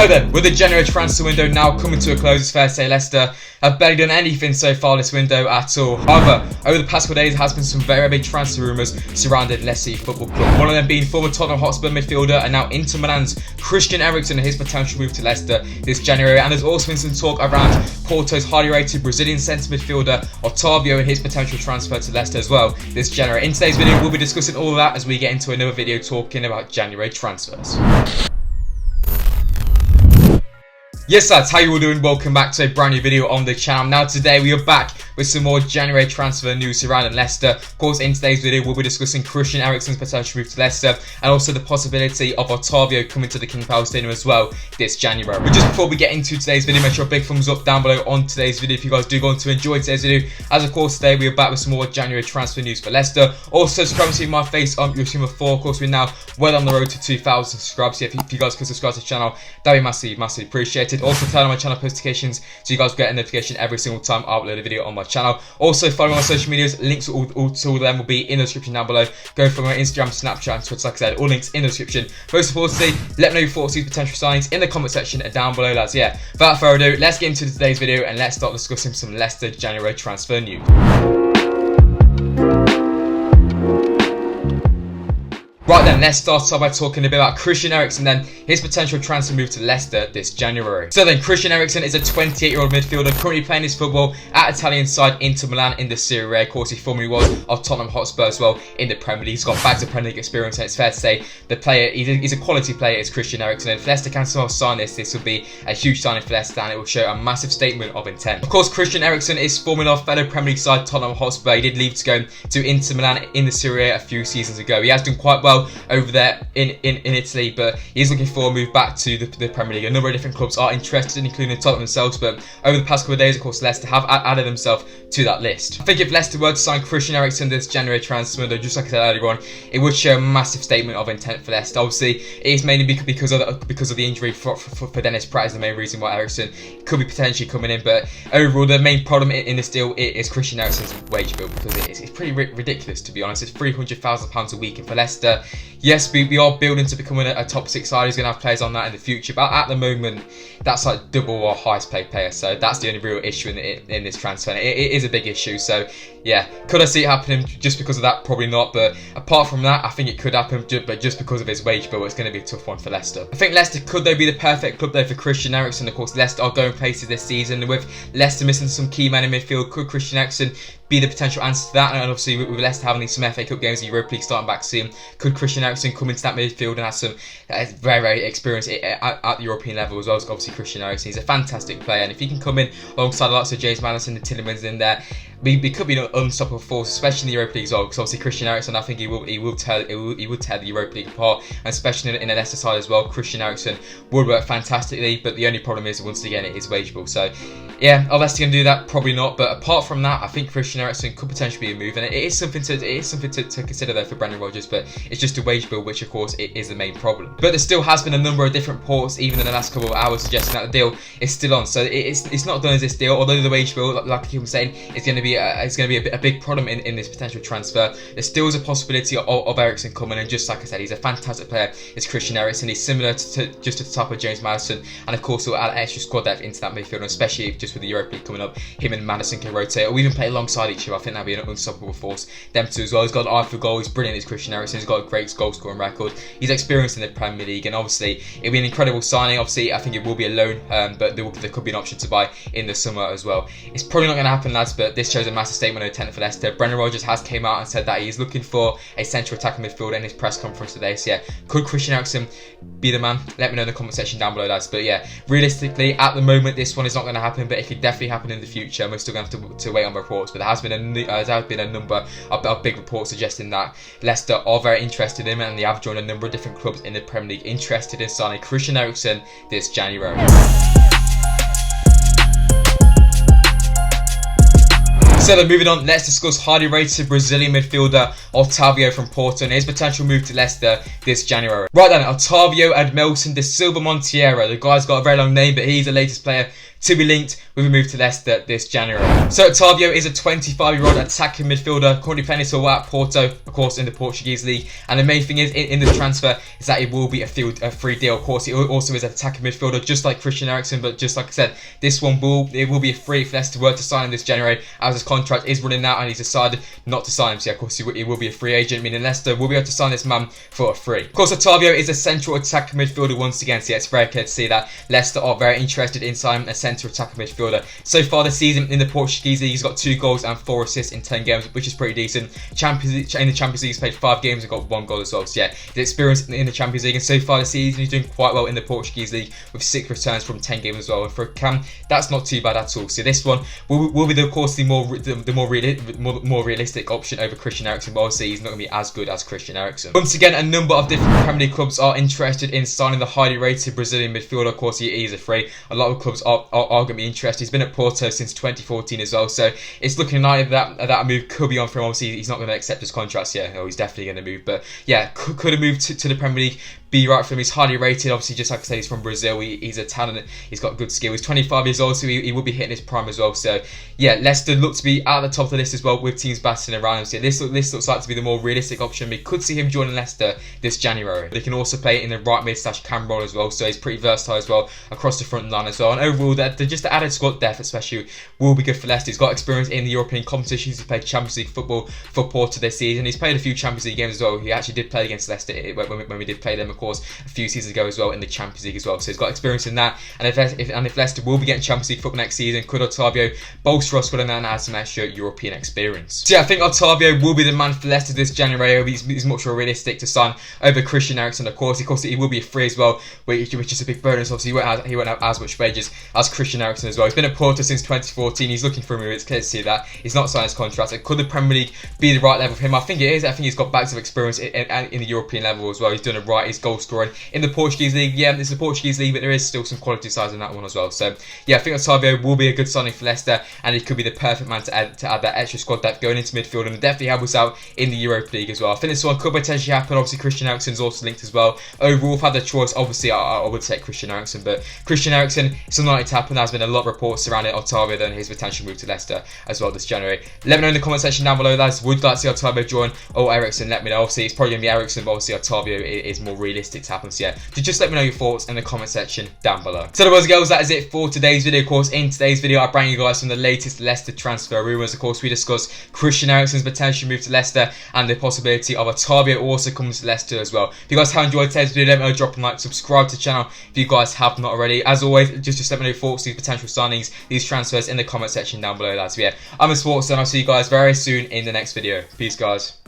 So then, with the January transfer window now coming to a close, it's fair to say Leicester have barely done anything so far this window at all. However, over the past couple of days, there has been some very big transfer rumours surrounding Leicester City Football Club. One of them being former Tottenham Hotspur midfielder and now Inter Milan's Christian Eriksen and his potential move to Leicester this January. And there's also been some talk around Porto's highly rated Brazilian centre midfielder Otavio and his potential transfer to Leicester as well this January. In today's video, we'll be discussing all of that as we get into another video talking about January transfers. Yes lads, how you all doing? Welcome back to a brand new video on the channel. Now today we are back with some more January transfer news surrounding Leicester. Of course, in today's video we'll be discussing Christian Eriksen's potential move to Leicester and also the possibility of Otavio coming to the King Power Stadium as well this January. But just before we get into today's video, make sure a big thumbs up down below on today's video if you guys do go on to enjoy today's video. As of course today we are back with some more January transfer news for Leicester. Also subscribe to see my face on your team of 4. Of course we're now well on the road to 2,000 subscribers. So if you guys could subscribe to the channel, that'd be massively appreciated. Also turn on my channel notifications so you guys get a notification every single time I upload a video on my channel. Also follow me on social medias, links to all of them will be in the description down below. Go for my Instagram, Snapchat and Twitter, like I said, all links in the description. Most importantly, let me know your thoughts on these potential signings in the comment section and down below lads. Yeah, without further ado, let's get into today's video and let's start discussing some Leicester January transfer news. Right then, let's start off by talking a bit about Christian Eriksen then, his potential transfer move to Leicester this January. So then, Christian Eriksen is a 28-year-old midfielder currently playing his football at Italian side Inter Milan in the Serie A. Of course, he formerly was of Tottenham Hotspur as well in the Premier League. He's got bags of Premier League experience and it's fair to say the player, he's a quality player, is Christian Eriksen. And if Leicester can somehow sign this will be a huge signing for Leicester and it will show a massive statement of intent. Of course, Christian Eriksen is formerly of fellow Premier League side Tottenham Hotspur. He did leave to go to Inter Milan in the Serie A few seasons ago. He has done quite well over there in Italy, but he's looking for a move back to the Premier League. A number of different clubs are interested, including Tottenham themselves, but over the past couple of days, of course, Leicester have added themselves to that list. I think if Leicester were to sign Christian Eriksen this January transfer window, just like I said earlier on, it would show a massive statement of intent for Leicester. Obviously, it is mainly because of the injury for Dennis Praet is the main reason why Eriksen could be potentially coming in, but overall, the main problem in this deal is Christian Eriksen's wage bill, because it's pretty ridiculous, to be honest. It's £300,000 a week, and for Leicester, yes, we are building to becoming a top 6 side. He's going to have players on that in the future, but at the moment that's like double our highest paid player, so that's the only real issue in this transfer, and it is a big issue. So yeah, could I see it happening just because of that? Probably not, but apart from that I think it could happen, but just because of his wage bill it's going to be a tough one for Leicester. I think Leicester could though be the perfect club though for Christian Eriksen. Of course, Leicester are going places this season, and with Leicester missing some key men in midfield, could Christian Eriksen be the potential answer to that? And obviously with Leicester having some FA Cup games, the Europa League starting back soon, could Christian Eriksen come into that midfield and have some very experience at the European level as well? As obviously Christian Eriksen, he's a fantastic player, and if he can come in alongside the likes of James Maddison and Tillemans in there, we could be an unstoppable force, especially in the Europa League as well. Because obviously Christian Eriksen, I think he will tear the Europa League apart, and especially in the Leicester side as well. Christian Eriksen would work fantastically, but the only problem is once again it is wage bill. So yeah, are Leicester going to do that? Probably not. But apart from that, I think Christian Eriksen could potentially be a move, and it is something to consider there for Brendan Rodgers. But it's just a wage bill, which of course it is the main problem. But there still has been a number of different reports, even in the last couple of hours, suggesting that the deal is still on. So it's not done as this deal. Although the wage bill, like I keep saying, is going to be a big problem in this potential transfer. There still is a possibility of Eriksen coming, and just like I said, he's a fantastic player. It's Christian Eriksen. He's similar to just at the top of James Maddison, and of course will add extra squad depth into that midfield, and especially just with the Europa League coming up, him and Maddison can rotate or even play alongside each other. I think that'd be an unstoppable force. Them two as well. He's got an eye for goal. He's brilliant. He's Christian Eriksen. He's got a great goal scoring record. He's experienced in the Premier League, and obviously it'll be an incredible signing. Obviously, I think it will be a loan, but there could be an option to buy in the summer as well. It's probably not going to happen, lads, but this shows a massive statement of intent for Leicester. Brendan Rodgers has came out and said that he's looking for a central attacking midfielder in his press conference today. So yeah, could Christian Eriksen be the man? Let me know in the comment section down below, lads. But yeah, realistically, at the moment, this one is not going to happen, but it could definitely happen in the future, and we're still going to have to wait on reports. But there has been a number of big reports suggesting that Leicester are very interested in him, and they have joined a number of different clubs in the Premier League interested in signing Christian Eriksen this January. So then moving on, let's discuss highly rated Brazilian midfielder Otavio from Porto and his potential move to Leicester this January. Right then, Otavio Admelson de Silva Monteiro. The guy's got a very long name, but he's the latest player to be linked with a move to Leicester this January. So Otavio is a 25-year-old attacking midfielder, currently playing his role at Porto, of course, in the Portuguese league. And the main thing is in the transfer is that it will be a free deal. Of course, it also is an attacking midfielder, just like Christian Eriksen, but just like I said, this one will be a free if Leicester were to sign him this January, as his contract is running out and he's decided not to sign him. So yeah, of course, he will be a free agent, meaning Leicester will be able to sign this man for a free. Of course, Otavio is a central attacking midfielder once again, so yeah, it's very clear to see that Leicester are very interested in signing a central attacking midfielder. So far this season in the Portuguese league, he's got 2 goals and 4 assists in 10 games, which is pretty decent. In the Champions League, he's played 5 games and got 1 goal as well. So yeah, his experience in the Champions League, and so far this season he's doing quite well in the Portuguese league with 6 returns from 10 games as well. And for a cam, that's not too bad at all. So this one will be, of course, the more realistic option over Christian Eriksen. But obviously he's not going to be as good as Christian Eriksen. Once again, a number of different Premier League clubs are interested in signing the highly rated Brazilian midfielder. Of course, he is a free. A lot of clubs are going to be interested. He's been at Porto since 2014 as well, so it's looking like that move could be on for him. Obviously, he's not going to accept his contracts yet. No, he's definitely going to move, but yeah, could have moved to the Premier League. Be right for him. He's highly rated. Obviously, just like I said, he's from Brazil. He's a talent. He's got good skill. He's 25 years old, so he will be hitting his prime as well. So yeah, Leicester look to be at the top of the list as well, with teams battling around him. So yeah, this looks like to be the more realistic option. We could see him joining Leicester this January. They can also play in the right mid / cam role as well, so he's pretty versatile as well across the front line as well. And overall, just the added squad depth especially will be good for Leicester. He's got experience in the European competitions. He's played Champions League football for Porto this season. He's played a few Champions League games as well. He actually did play against Leicester when we did play them, of course, a few seasons ago as well in the Champions League as well. So he's got experience in that. And if Leicester will be getting Champions League football next season, could Otavio bolster us and then add some extra European experience? So yeah, I think Otavio will be the man for Leicester this January. He's much more realistic to sign over Christian Eriksen, of course. He will be free as well, which is a big bonus. Obviously, he won't have as much wages as Christian Eriksen as well. He's been at Porto since 2014. He's looking for a move. It's clear to see that he's not signed his contract. So could the Premier League be the right level for him? I think it is. I think he's got bags of experience in the European level as well. He's done it right. He's goal scoring in the Portuguese league. Yeah, it's the Portuguese league, but there is still some quality sides in that one as well. So yeah, I think Otavio will be a good signing for Leicester, and he could be the perfect man to add that extra squad depth going into midfield, and definitely help us out in the Europa League as well. I think this one could potentially happen. Obviously, Christian Eriksen's also linked as well. Overall, if I had the choice, obviously I would take Christian Eriksen, but Christian Eriksen, it's unlikely to happen. There's been a lot of reports surrounding Otavio and his potential move to Leicester as well this January. Let me know in the comment section down below, lads. Would you like to see Otavio join or Eriksen? Let me know. Obviously, it's probably going to be Eriksen, but obviously Otavio is more realistic to happen. So yeah, just let me know your thoughts in the comment section down below. So there was, girls, that is it for today's video. Of course, in today's video, I bring you guys from the latest Leicester transfer rumours. Of course, we discuss Christian Eriksen's potential move to Leicester and the possibility of Otavio also coming to Leicester as well. If you guys have enjoyed today's video, let me know, drop a like, subscribe to the channel if you guys have not already. As always, just let me know your thoughts, these potential signings, these transfers in the comment section down below, lads. So yeah, I'm a Sportsa, and I'll see you guys very soon in the next video. Peace, guys.